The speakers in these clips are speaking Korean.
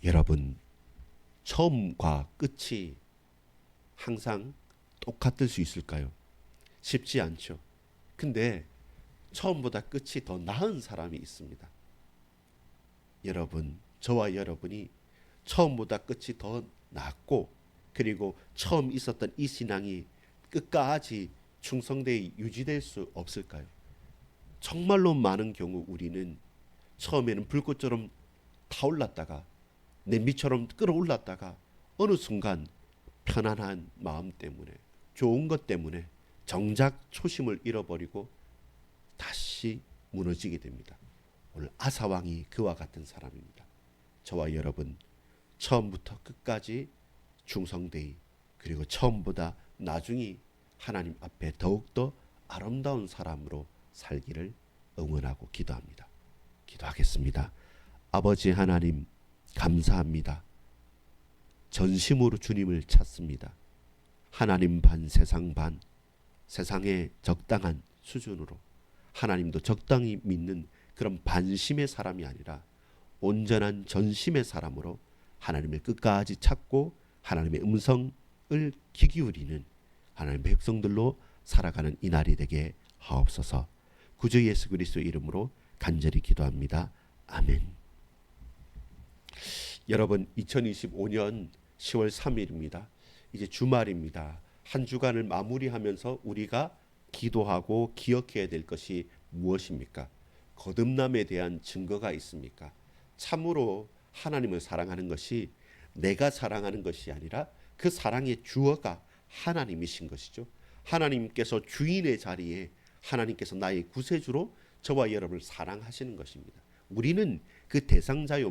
여러분, 처음과 끝이 항상 똑같을 수 있을까요? 쉽지 않죠. 근데 처음보다 끝이 더 나은 사람이 있습니다. 여러분, 저와 여러분이 처음보다 끝이 더 낫고, 그리고 처음 있었던 이 신앙이 끝까지 충성되어 유지될 수 없을까요? 정말로 많은 경우 우리는 처음에는 불꽃처럼 타올랐다가 냄비처럼 끓어올랐다가 어느 순간 편안한 마음 때문에, 좋은 것 때문에 정작 초심을 잃어버리고 다시 무너지게 됩니다. 오늘 아사왕이 그와 같은 사람입니다. 저와 여러분, 처음부터 끝까지 충성되이, 그리고 처음보다 나중이 하나님 앞에 더욱더 아름다운 사람으로 살기를 응원하고 기도합니다. 기도하겠습니다. 아버지 하나님, 감사합니다. 전심으로 주님을 찾습니다. 하나님 반 세상 반, 세상의 적당한 수준으로 하나님도 적당히 믿는 그런 반심의 사람이 아니라 온전한 전심의 사람으로 하나님을 끝까지 찾고 하나님의 음성을 귀 기울이는 하나님의 백성들로 살아가는 이 날이 되게 하옵소서. 구주 예수 그리스도 이름으로 간절히 기도합니다. 아멘. 여러분, 2025년 10월 3일입니다. 이제 주말입니다. 한 주간을 마무리하면서 우리가 기도하고 기억해야 될 것이 무엇입니까? 거듭남에 대한 증거가 있습니까? 참으로 하나님을 사랑하는 것이 내가 사랑하는 것이 아니라 그 사랑의 주어가 하나님이신 것이죠. 하나님께서 주인의 자리에 하나님께서 나의 구세주로 저와 여러분을 사랑하시는 것입니다. 우리는 그 대상자요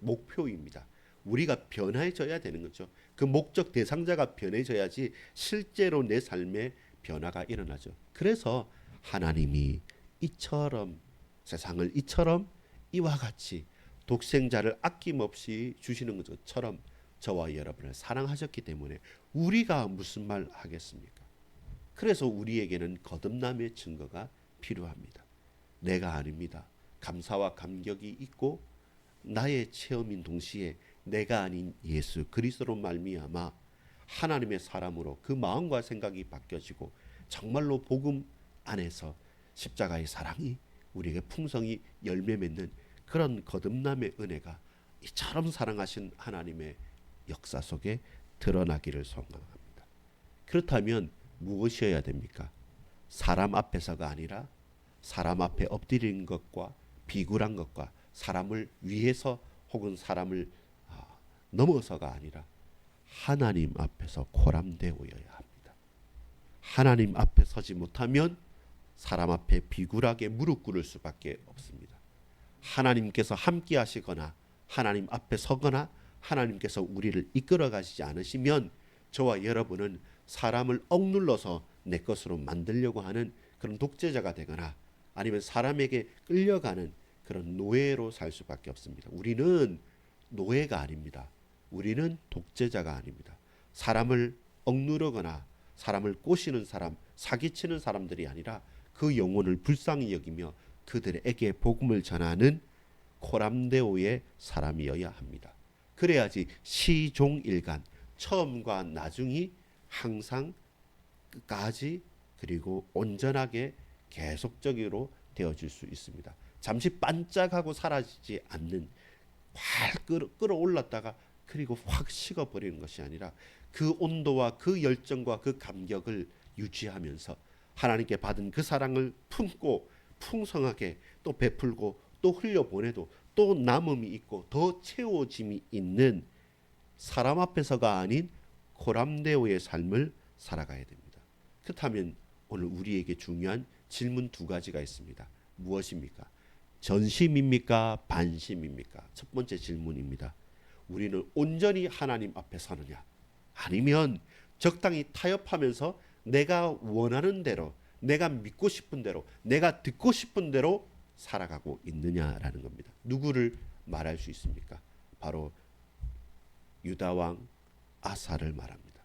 목표입니다. 우리가 변해져야 되는 거죠. 그 목적 대상자가 변해져야지 실제로 내 삶에 변화가 일어나죠. 그래서 하나님이 이처럼 세상을 이처럼 이와 같이 독생자를 아낌없이 주시는 것처럼 저와 여러분을 사랑하셨기 때문에 우리가 무슨 말 하겠습니까? 그래서 우리에게는 거듭남의 증거가 필요합니다. 내가 아닙니다. 감사와 감격이 있고 나의 체험인 동시에 내가 아닌 예수 그리스도로 말미암아 하나님의 사람으로 그 마음과 생각이 바뀌어지고 정말로 복음 안에서 십자가의 사랑이 우리에게 풍성히 열매 맺는 그런 거듭남의 은혜가 이처럼 사랑하신 하나님의 역사 속에 드러나기를 소망합니다. 그렇다면 무엇이어야 됩니까? 사람 앞에서가 아니라 사람 앞에 엎드리는 것과 비굴한 것과 사람을 위해서 혹은 사람을 넘어서가 아니라 하나님 앞에서 고람되어야 합니다. 하나님 앞에 서지 못하면 사람 앞에 비굴하게 무릎 꿇을 수밖에 없습니다. 하나님께서 함께 하시거나 하나님 앞에 서거나 하나님께서 우리를 이끌어 가시지 않으시면 저와 여러분은 사람을 억눌러서 내 것으로 만들려고 하는 그런 독재자가 되거나 아니면 사람에게 끌려가는 그런 노예로 살 수밖에 없습니다. 우리는 노예가 아닙니다. 우리는 독재자가 아닙니다. 사람을 억누르거나 사람을 꼬시는 사람, 사기치는 사람들이 아니라 그 영혼을 불쌍히 여기며 그들에게 복음을 전하는 코람데오의 사람이어야 합니다. 그래야지 시종일관 처음과 나중이 항상 끝까지 그리고 온전하게 계속적으로 되어질 수 있습니다. 잠시 반짝하고 사라지지 않는 확 끌어올랐다가 그리고 확 식어버리는 것이 아니라 그 온도와 그 열정과 그 감격을 유지하면서 하나님께 받은 그 사랑을 품고 풍성하게 또 베풀고 또 흘려보내도 또 남음이 있고 더 채워짐이 있는 사람 앞에서가 아닌 코람데오의 삶을 살아가야 됩니다. 그렇다면 오늘 우리에게 중요한 질문 두 가지가 있습니다. 무엇입니까? 전심입니까? 반심입니까? 첫 번째 질문입니다. 우리는 온전히 하나님 앞에 서느냐? 아니면 적당히 타협하면서 내가 원하는 대로, 내가 믿고 싶은 대로, 내가 듣고 싶은 대로 살아가고 있느냐라는 겁니다. 누구를 말할 수 있습니까? 바로 유다왕 아사를 말합니다.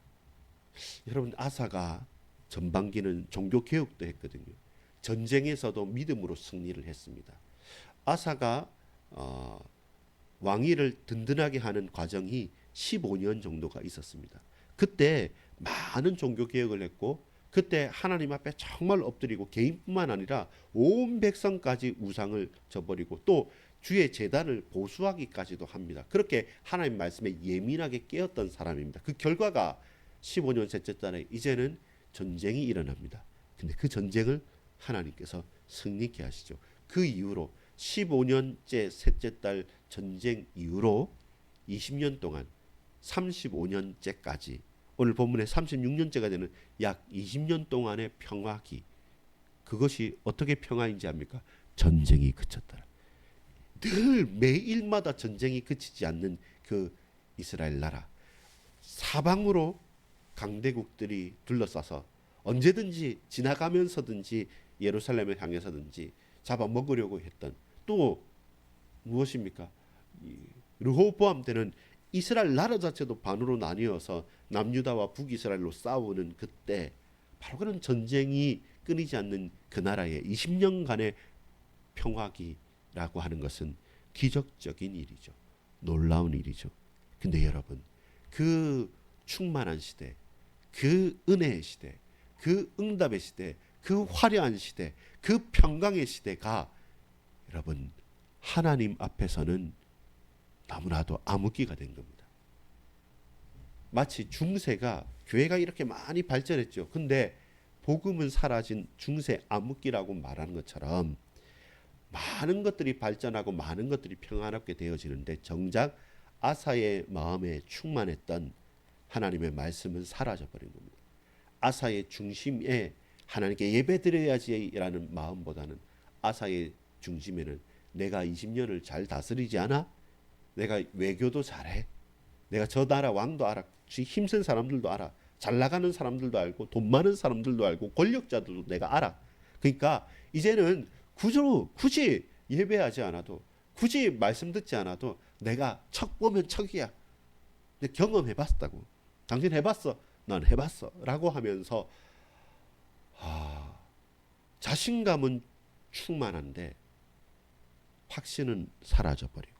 여러분, 아사가 전반기는 종교개혁도 했거든요. 전쟁에서도 믿음으로 승리를 했습니다. 아사가 왕위를 든든하게 하는 과정이 15년 정도가 있었습니다. 그때 많은 종교 개혁을 했고 그때 하나님 앞에 정말 엎드리고 개인뿐만 아니라 온 백성까지 우상을 저버리고 또 주의 제단을 보수하기까지도 합니다. 그렇게 하나님 말씀에 예민하게 깨었던 사람입니다. 그 결과가 15년 셋째 달에 이제는 전쟁이 일어납니다. 근데 그 전쟁을 하나님께서 승리케 하시죠. 그 이후로 15년째 셋째 달 전쟁 이후로 20년 동안 35년째까지 오늘 본문에 36년째가 되는 약 20년 동안의 평화기, 그것이 어떻게 평화인지 압니까? 전쟁이 그쳤다. 늘 매일마다 전쟁이 그치지 않는 그 이스라엘 나라, 사방으로 강대국들이 둘러싸서 언제든지 지나가면서든지 예루살렘을 향해서든지 잡아먹으려고 했던, 또 무엇입니까? 르호보암 때는 이스라엘 나라 자체도 반으로 나뉘어서 남유다와 북이스라엘로 싸우는 그때 바로 그런 전쟁이 끊이지 않는 그 나라의 20년간의 평화기라고 하는 것은 기적적인 일이죠. 놀라운 일이죠. 근데 여러분, 그 충만한 시대, 그 은혜의 시대, 그 응답의 시대, 그 화려한 시대, 그 평강의 시대가 여러분 하나님 앞에서는 너무나도 암흑기가 된 겁니다. 마치 중세가, 교회가 이렇게 많이 발전했죠. 근데 복음은 사라진 중세 암흑기라고 말하는 것처럼 많은 것들이 발전하고 많은 것들이 평안하게 되어지는데 정작 아사의 마음에 충만했던 하나님의 말씀은 사라져버린 겁니다. 아사의 중심에 하나님께 예배드려야지라는 마음보다는 아사의 중심에는 내가 20년을 잘 다스리지 않아? 내가 외교도 잘해? 내가 저 나라 왕도 알아. 힘센 사람들도 알아. 잘 나가는 사람들도 알고 돈 많은 사람들도 알고 권력자들도 내가 알아. 그러니까 이제는 굳이 예배하지 않아도, 굳이 말씀 듣지 않아도 내가 척 보면 척이야. 경험해봤다고. 당신 해봤어? 난 해봤어. 라고 하면서 자신감은 충만한데 확신은 사라져버리고,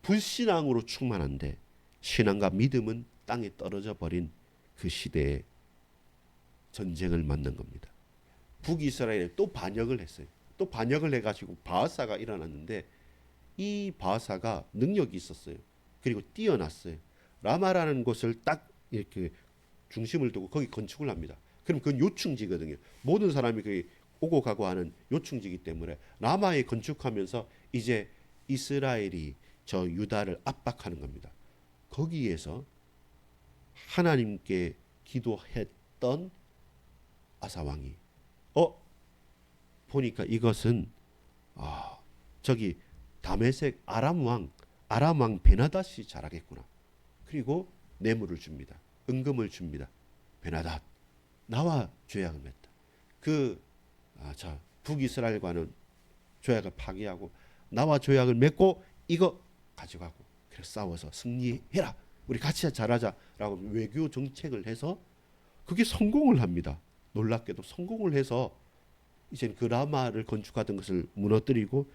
불신앙으로 충만한데 신앙과 믿음은 땅에 떨어져 버린 그 시대에 전쟁을 맞는 겁니다. 북이스라엘에 또 반역을 했어요. 또 반역을 해가지고 바하사가 일어났는데 이 바하사가 능력이 있었어요. 그리고 뛰어났어요. 라마라는 곳을 딱 이렇게 중심을 두고 거기 건축을 합니다. 그럼 그건 요충지거든요. 모든 사람이 거기 오고 가고 하는 요충지기 때문에 라마에 건축하면서 이제 이스라엘이 저 유다를 압박하는 겁니다. 거기에서 하나님께 기도했던 아사 왕이 보니까 이것은 저기 다메섹 아람 왕 베나닷이 잘하겠구나. 그리고 뇌물을 줍니다. 은금을 줍니다. 베나닷, 나와 조약을 맺다. 북이스라엘과는 조약을 파기하고 나와 조약을 맺고 이거 가져가고, 그래서 싸워서 승리해라. 우리 같이 잘하자라고 외교 정책을 해서 그게 성공을 합니다. 놀랍게도 성공을 해서 이제는 그 라마를 건축하던 것을 무너뜨리고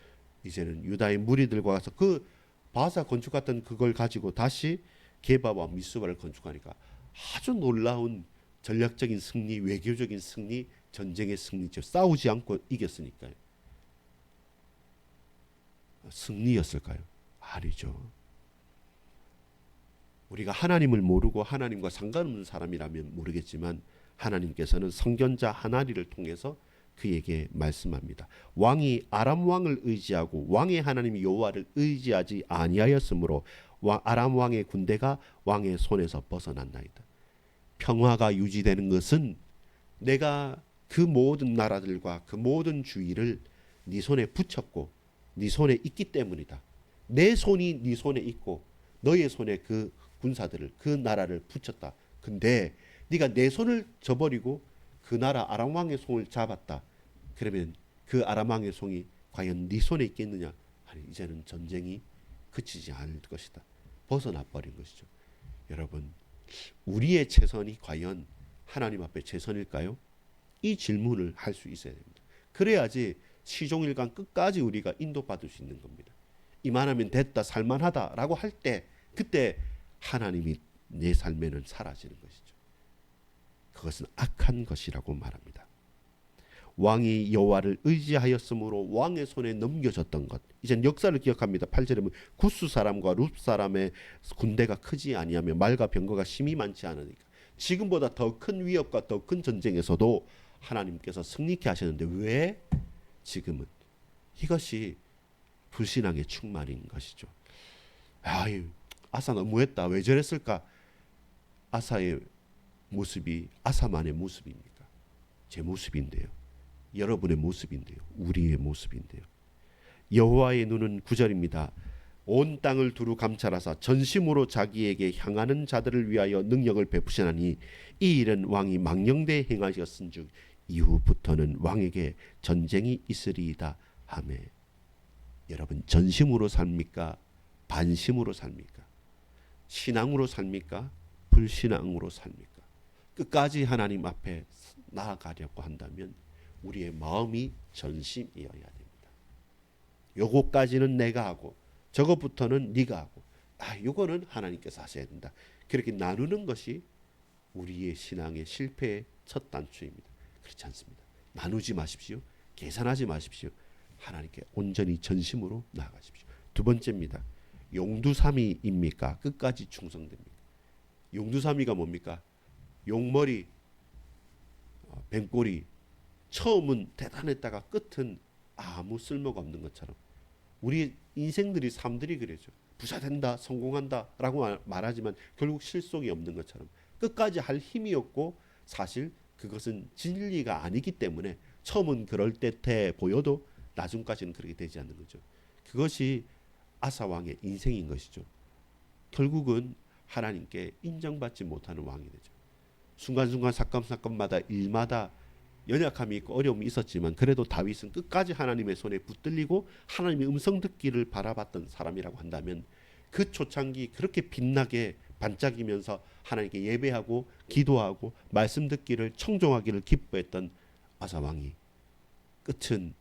이제는 유다의 무리들과 가서 그 바사 건축했던 그걸 가지고 다시 게바와 미스바를 건축하니까 아주 놀라운 전략적인 승리, 외교적인 승리, 전쟁의 승리죠. 싸우지 않고 이겼으니까요. 승리였을까요? 아니죠. 우리가 하나님을 모르고 하나님과 상관없는 사람이라면 모르겠지만 하나님께서는 선견자 하나리를 통해서 그에게 말씀합니다. 왕이 아람 왕을 의지하고 왕의 하나님 여호와를 의지하지 아니하였으므로 아람 왕의 군대가 왕의 손에서 벗어났나이다. 평화가 유지되는 것은 내가 그 모든 나라들과 그 모든 주의를 네 손에 붙였고 네 손에 있기 때문이다. 내 손이 네 손에 있고 너의 손에 그 군사들을, 그 나라를 붙였다. 근데 네가 내 손을 저버리고 그 나라 아람 왕의 손을 잡았다. 그러면 그 아람 왕의 손이 과연 네 손에 있겠느냐? 아니, 이제는 전쟁이 그치지 않을 것이다. 벗어나 버린 것이죠. 여러분, 우리의 최선이 과연 하나님 앞에 최선일까요? 이 질문을 할 수 있어야 됩니다. 그래야지 시종일관 끝까지 우리가 인도받을 수 있는 겁니다. 이만하면 됐다, 살만하다라고 할 때 그때 하나님이 내 삶에는 사라지는 것이죠. 그것은 악한 것이라고 말합니다. 왕이 여호와를 의지하였으므로 왕의 손에 넘겨졌던 것. 이제 역사를 기억합니다. 8절에 보면 구스 사람과 룹 사람의 군대가 크지 아니하며 말과 병거가 심히 많지 않으니까. 지금보다 더 큰 위협과 더 큰 전쟁에서도 하나님께서 승리케 하셨는데 왜 지금은? 이것이 불신앙의 충만인 것이죠. 아유, 아사 너무했다. 왜 저랬을까? 아사의 모습이 아사만의 모습입니까? 제 모습인데요. 여러분의 모습인데요. 우리의 모습인데요. 여호와의 눈은 9절입니다. 온 땅을 두루 감찰하사 전심으로 자기에게 향하는 자들을 위하여 능력을 베푸시나니 이 일은 왕이 망령되이 행하셨은즉 이후부터는 왕에게 전쟁이 있으리이다 하매. 여러분, 전심으로 삽니까? 반심으로 삽니까? 신앙으로 삽니까? 불신앙으로 삽니까? 끝까지 하나님 앞에 나아가려고 한다면 우리의 마음이 전심이어야 됩니다. 요거까지는 내가 하고 저것부터는 네가 하고 요거는 하나님께서 하셔야 된다. 그렇게 나누는 것이 우리의 신앙의 실패의 첫 단추입니다. 그렇지 않습니다. 나누지 마십시오. 계산하지 마십시오. 하나님께 온전히 전심으로 나아가십시오. 두 번째입니다. 용두사미입니까? 끝까지 충성됩니까? 용두사미가 뭡니까? 용머리, 뱀꼬리. 처음은 대단했다가 끝은 아무 쓸모가 없는 것처럼 우리 인생들이 삶들이 그래죠. 부자된다, 성공한다 라고 말하지만 결국 실속이 없는 것처럼 끝까지 할 힘이 없고 사실 그것은 진리가 아니기 때문에 처음은 그럴듯해 보여도 나중까지는 그렇게 되지 않는 거죠. 그것이 아사 왕의 인생인 것이죠. 결국은 하나님께 인정받지 못하는 왕이 되죠. 순간순간 사건마다 일마다 연약함이 있고 어려움이 있었지만 그래도 다윗은 끝까지 하나님의 손에 붙들리고 하나님의 음성 듣기를 바라봤던 사람이라고 한다면 그 초창기 그렇게 빛나게 반짝이면서 하나님께 예배하고 기도하고 말씀 듣기를 청종하기를 기뻐했던 아사 왕이 끝은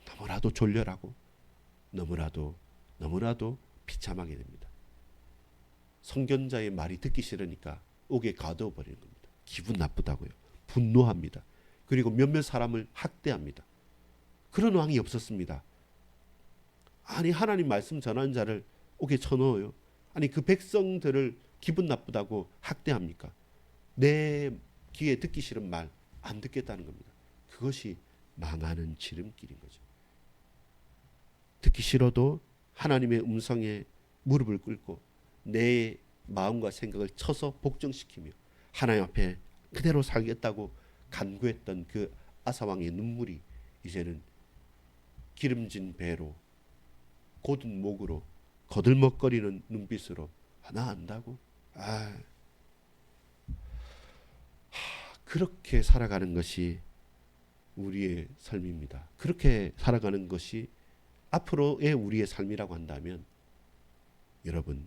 너무나도 졸렬하고 너무나도 비참하게 됩니다. 선견자의 말이 듣기 싫으니까 옥에 가두어 버리는 겁니다. 기분 나쁘다고요. 분노합니다. 그리고 몇몇 사람을 학대합니다. 그런 왕이 없었습니다. 아니 하나님 말씀 전하는 자를 옥에 쳐넣어요. 아니 그 백성들을 기분 나쁘다고 학대합니까? 내 귀에 듣기 싫은 말 안 듣겠다는 겁니다. 그것이 망하는 지름길인 거죠. 듣기 싫어도 하나님의 음성에 무릎을 꿇고 내 마음과 생각을 쳐서 복종시키며 하나님 앞에 그대로 살겠다고 간구했던 그 아사왕의 눈물이 이제는 기름진 배로 곧은 목으로 거들먹거리는 눈빛으로 나 안다고? 그렇게 살아가는 것이 우리의 삶입니다. 그렇게 살아가는 것이 앞으로의 우리의 삶이라고 한다면 여러분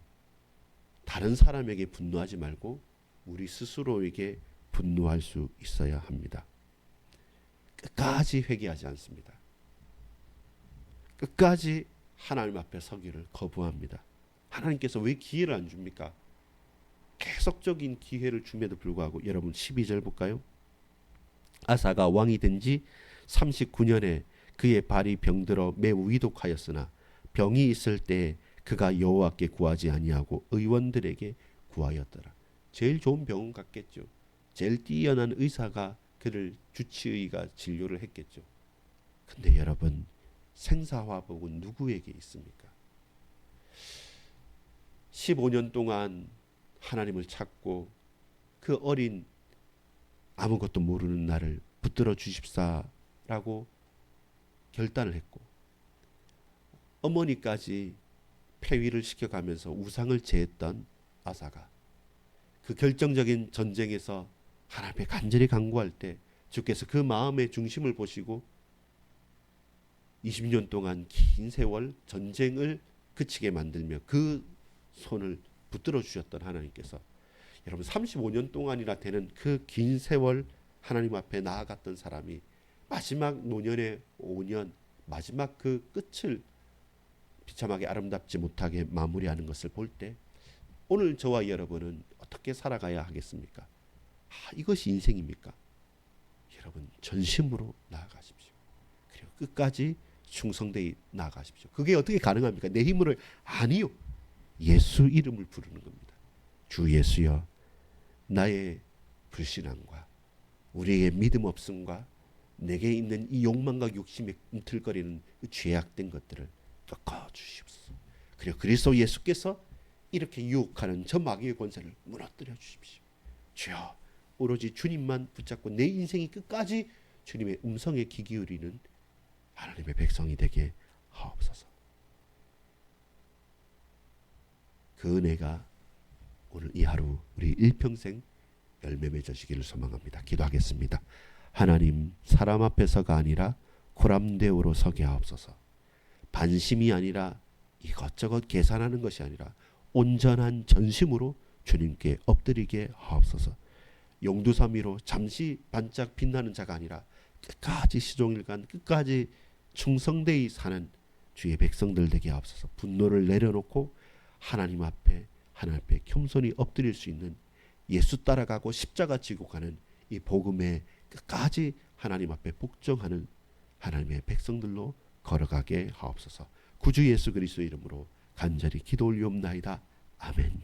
다른 사람에게 분노하지 말고 우리 스스로에게 분노할 수 있어야 합니다. 끝까지 회개하지 않습니다. 끝까지 하나님 앞에 서기를 거부합니다. 하나님께서 왜 기회를 안 줍니까? 계속적인 기회를 줌에도 불구하고 여러분 12절 볼까요? 아사가 왕이 된 지 39년에 그의 발이 병들어 매우 위독하였으나 병이 있을 때 그가 여호와께 구하지 아니하고 의원들에게 구하였더라. 제일 좋은 병원 갔겠죠. 제일 뛰어난 의사가 그를 주치의가 진료를 했겠죠. 근데 여러분 생사화복은 누구에게 있습니까? 15년 동안 하나님을 찾고 그 어린 아무것도 모르는 나를 붙들어 주십사라고 결단을 했고 어머니까지 폐위를 시켜가면서 우상을 제했던 아사가 그 결정적인 전쟁에서 하나님께 간절히 간구할 때 주께서 그 마음의 중심을 보시고 20년 동안 긴 세월 전쟁을 그치게 만들며 그 손을 붙들어 주셨던 하나님께서 여러분 35년 동안이나 되는 그 긴 세월 하나님 앞에 나아갔던 사람이 마지막 노년의 5년 마지막 그 끝을 비참하게 아름답지 못하게 마무리하는 것을 볼 때 오늘 저와 여러분은 어떻게 살아가야 하겠습니까? 이것이 인생입니까? 여러분 전심으로 나아가십시오. 그리고 끝까지 충성되이 나아가십시오. 그게 어떻게 가능합니까? 내 힘으로 아니요. 예수 이름을 부르는 겁니다. 주 예수여, 나의 불신앙과 우리의 믿음 없음과 내게 있는 이 욕망과 욕심에 꿈틀거리는 그 죄악된 것들을 꺾어 주시옵소서. 그리고 그리스도 예수께서 이렇게 유혹하는 저 마귀의 권세를 무너뜨려 주십시오. 주여, 오로지 주님만 붙잡고 내 인생이 끝까지 주님의 음성에 귀 기울이는 하나님의 백성이 되게 하옵소서. 그 은혜가 오늘 이 하루 우리 일평생 열매 맺으시기를 소망합니다. 기도하겠습니다. 하나님, 사람 앞에서가 아니라 코람데오로 서게 하옵소서. 반심이 아니라 이것저것 계산하는 것이 아니라 온전한 전심으로 주님께 엎드리게 하옵소서. 용두사미로 잠시 반짝 빛나는 자가 아니라 끝까지 시종일관 끝까지 충성되이 사는 주의 백성들 되게 하옵소서. 분노를 내려놓고 하나님 앞에 겸손히 엎드릴 수 있는, 예수 따라가고 십자가 지고 가는 이 복음에 끝까지 하나님 앞에 복종하는 하나님의 백성들로 걸어가게 하옵소서. 구주 예수 그리스도의 이름으로 간절히 기도 올리옵나이다. 아멘.